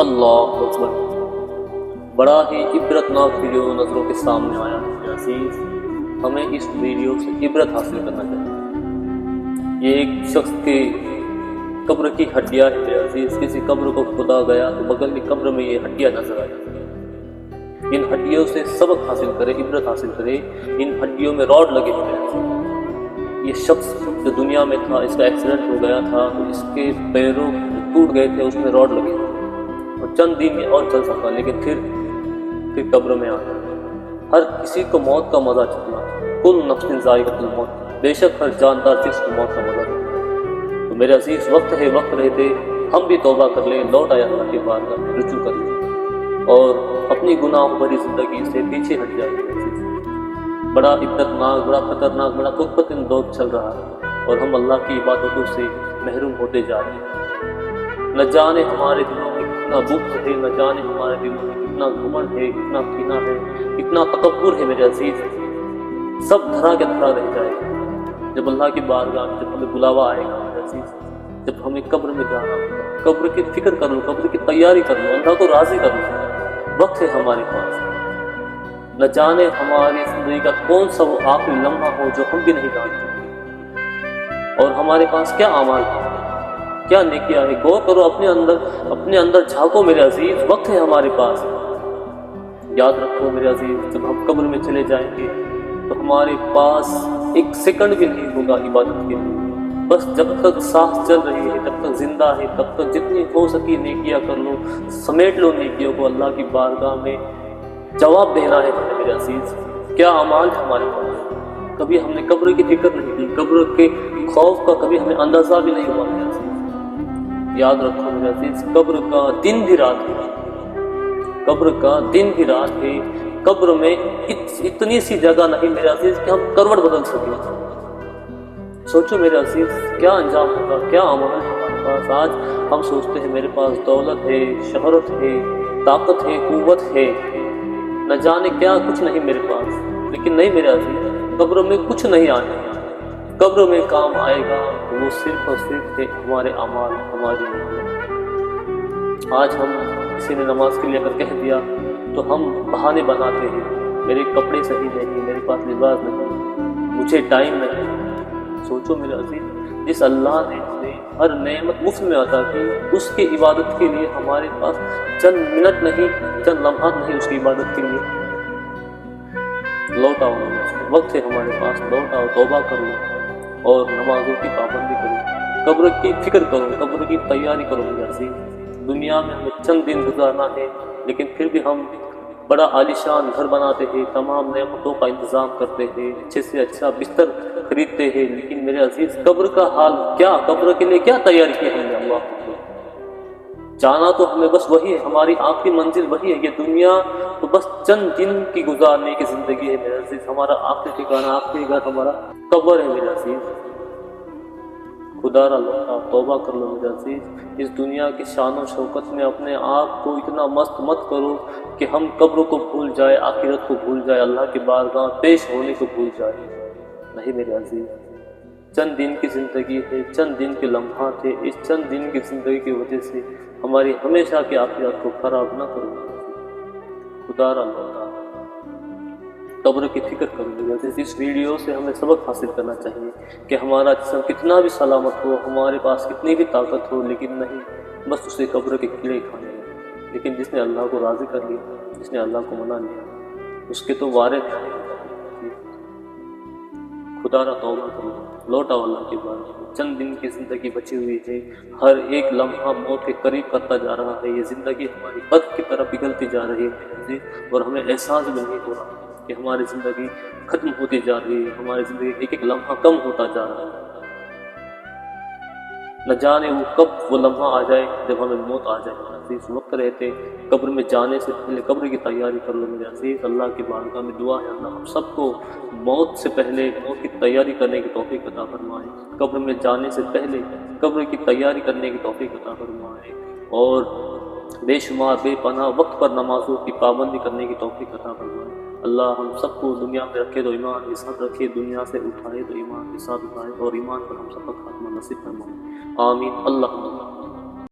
اللہ اکبر۔ بڑا ہی عبرتناک ویڈیو نظروں کے سامنے آیا ہے عزیز، ہمیں اس ویڈیو سے عبرت حاصل کرنا چاہیے۔ یہ ایک شخص کے قبر کی ہڈیاں ہے عزیز، کسی قبر کو کھدا گیا تو بغل کی قبر میں یہ ہڈیاں نظر آئی۔ ان ہڈیوں سے سبق حاصل کرے، عبرت حاصل کرے۔ ان ہڈیوں میں راڈ لگے ہوئے ہیں۔ یہ شخص جو دنیا میں تھا، اس کا ایکسیڈنٹ ہو گیا تھا تو اس کے پیروں ٹوٹ گئے تھے، اس میں راڈ لگے تھے اور چند دن میں اور چل سکا، لیکن پھر قبر میں آ گیا۔ ہر کسی کو موت کا مزہ چکنا، کل نفس ذائقۃ الموت، بے شک ہر جاندار چیز کو موت کا مزہ چکنا۔ تو میرے عزیز، وقت ہے، وقت رہتے ہم بھی توبہ کر لیں، لوٹ آئے اللہ کی بارگاہ میں، رجوع کر لیں اور اپنی گناہوں بھری زندگی سے پیچھے ہٹ جائیں۔ بڑا عبرتناک، بڑا خطرناک، بڑا قربتن دور چل رہا ہے اور ہم اللہ کی عبادتوں سے محروم ہوتے جا رہے ہیں۔ نہ جانے ہمارے دلوں میں کتنا بغض ہے، نہ جانے ہمارے دلوں میں کتنا گھمنڈ ہے، کتنا کینہ ہے، کتنا تکبر ہے میرے عزیز۔ سب دھرا کے دھرا رہ جائے گا جب اللہ کی بارگاہ میں، جب ہمیں بلاوا آئے گا میرے عزیز، جب ہمیں قبر میں جانا ہوگا۔ قبر کی فکر کر لو، قبر کی تیاری کر لو، اللہ کو راضی کر لو۔ وقت ہے ہمارے پاس، نہ جانے ہماری زندگی کا کون سا وہ آخری لمحہ ہو جو ہم بھی نہیں جانتے، اور ہمارے پاس کیا اعمال ہے، کیا نیکیاں ہے۔ غور کرو اپنے اندر جھانکو میرے عزیز، وقت ہے ہمارے پاس۔ یاد رکھو میرے عزیز، جب ہم قبر میں چلے جائیں گے تو ہمارے پاس ایک سیکنڈ بھی نہیں ہوگا عبادت کے لیے۔ بس جب تک سانس چل رہی ہے، جب تک زندہ ہے، تب تک جتنی ہو سکی نیکیاں کر لو، سمیٹ لو نیکیوں کو۔ اللہ کی بارگاہ میں جواب دینا ہے میرے عزیز، کیا اعمال ہمارے پاس۔ کبھی ہم نے قبر کی فکر نہیں کی، قبر کے خوف کا کبھی ہمیں اندازہ بھی نہیں ہوا میرے عزیز۔ یاد رکھو میرے عزیز، قبر کا دن بھی رات ہے، قبر کا دن بھی رات ہے۔ قبر میں اتنی سی جگہ نہیں میرے عزیز کہ ہم کروٹ بدل سکیں۔ سوچو میرے عزیز، کیا انجام ہوگا، کیا عمل ہے ہمارے پاس۔ آج ہم سوچتے ہیں میرے پاس دولت ہے، شہرت ہے، طاقت ہے، قوت ہے، نہ جانے کیا کچھ نہیں میرے پاس، لیکن نہیں میرے عزیز، قبر میں کچھ نہیں آنے گا۔ قبر میں کام آئے گا وہ صرف اور صرف ہے ہمارے اعمال، ہماری نیکیاں۔ آج ہم کسی نے نماز کے لیے اگر کہہ دیا تو ہم بہانے بناتے ہیں، میرے کپڑے صحیح نہیں، میرے پاس لباس نہیں، مجھے ٹائم نہیں۔ سوچو میرے عزیز، جس اللہ نے ہمیں ہر نعمت مفت میں عطا کی، اس کی عبادت کے لیے ہمارے پاس چند منٹ نہیں، چند لمحات نہیں اس کی عبادت کے لیے۔ لوٹ آؤ، وقت ہے ہمارے پاس، لوٹ آؤ، توبہ کر لو اور نمازوں کی پابندی کرو، قبر کی فکر کرو، قبر کی تیاری کرو میرے عزیز۔ دنیا میں ہمیں چند دن گزارنا ہے، لیکن پھر بھی ہم بڑا عالیشان گھر بناتے ہیں، تمام نعمتوں کا انتظام کرتے ہیں، اچھے سے اچھا بستر خریدتے ہیں، لیکن میرے عزیز قبر کا حال کیا، قبر کے لیے کیا تیاری کی ہم نے؟ اللہ جانا تو ہمیں بس وہی ہے، ہماری آخری منزل وہی ہے۔ یہ دنیا تو بس چند دن کی گزارنے کی زندگی ہے میرے عزیز۔ ہمارا آخری ٹھکانہ، آخری گھر ہمارا قبر ہے میرے عزیز۔ خدا را لوٹا، توبہ کر لو میرے عزیز۔ اس دنیا کی شان و شوکت میں اپنے آپ کو اتنا مست مت کرو کہ ہم قبر کو بھول جائے، آخرت کو بھول جائے، اللہ کی بارگاہ پیش ہونے کو بھول جائے۔ نہیں میرے عزیز، چند دن کی زندگی ہے، چند دن کے لمحات ہے، اس چند دن کی زندگی کی وجہ سے ہماری ہمیشہ کی آخرت کو خراب نہ کرو۔ خدا را لوٹا، قبر کی فکر کرو میرے عزیز۔ اس ویڈیو سے ہمیں سبق حاصل کرنا چاہیے کہ ہمارا جسم کتنا بھی سلامت ہو، ہمارے پاس کتنی بھی طاقت ہو، لیکن نہیں، بس اسے قبر کے کیڑے کھانے ہیں۔ لیکن جس نے اللہ کو راضی کر لیا، جس نے اللہ کو منا لیا، اس کے تو وارث ہیں۔ خدا را توبہ کرو، لوٹ آؤ اللہ کے بعد۔ چند دن کی زندگی بچی ہوئی ہے، ہر ایک لمحہ موت کے قریب کرتا جا رہا ہے۔ یہ زندگی ہماری بد کی طرف پگھلتی جا رہی ہے اور ہمیں احساس بھی نہیں ہو رہا کہ ہماری زندگی ختم ہوتی جا رہی ہے، ہماری زندگی ایک ایک لمحہ کم ہوتا جا رہا ہے۔ نہ جانے وہ کب وہ لمحہ آ جائے جب ہمیں موت آ جائے۔ عزیز، وقت رہتے قبر میں جانے سے پہلے قبر کی تیاری کر لو میرے عزیز۔ اللہ کی بارگاہ میں دعا ہے، اللہ ہم سب کو موت سے پہلے موت کی تیاری کرنے کی توفیق عطا فرمائے، قبر میں جانے سے پہلے قبر کی تیاری کرنے کی توفیق عطا فرمائے، اور بے شمار بے پناہ وقت پر نمازوں کی پابندی کرنے کی توفیق عطا فرمائے۔ اللہ ہم سب کو دنیا میں رکھے تو ایمان کے ساتھ رکھے، دنیا سے اٹھائے تو ایمان کے ساتھ اٹھائے، اور ایمان پر ہم سب کا خاتمہ نصیب فرمائے۔ آمین۔ اللہ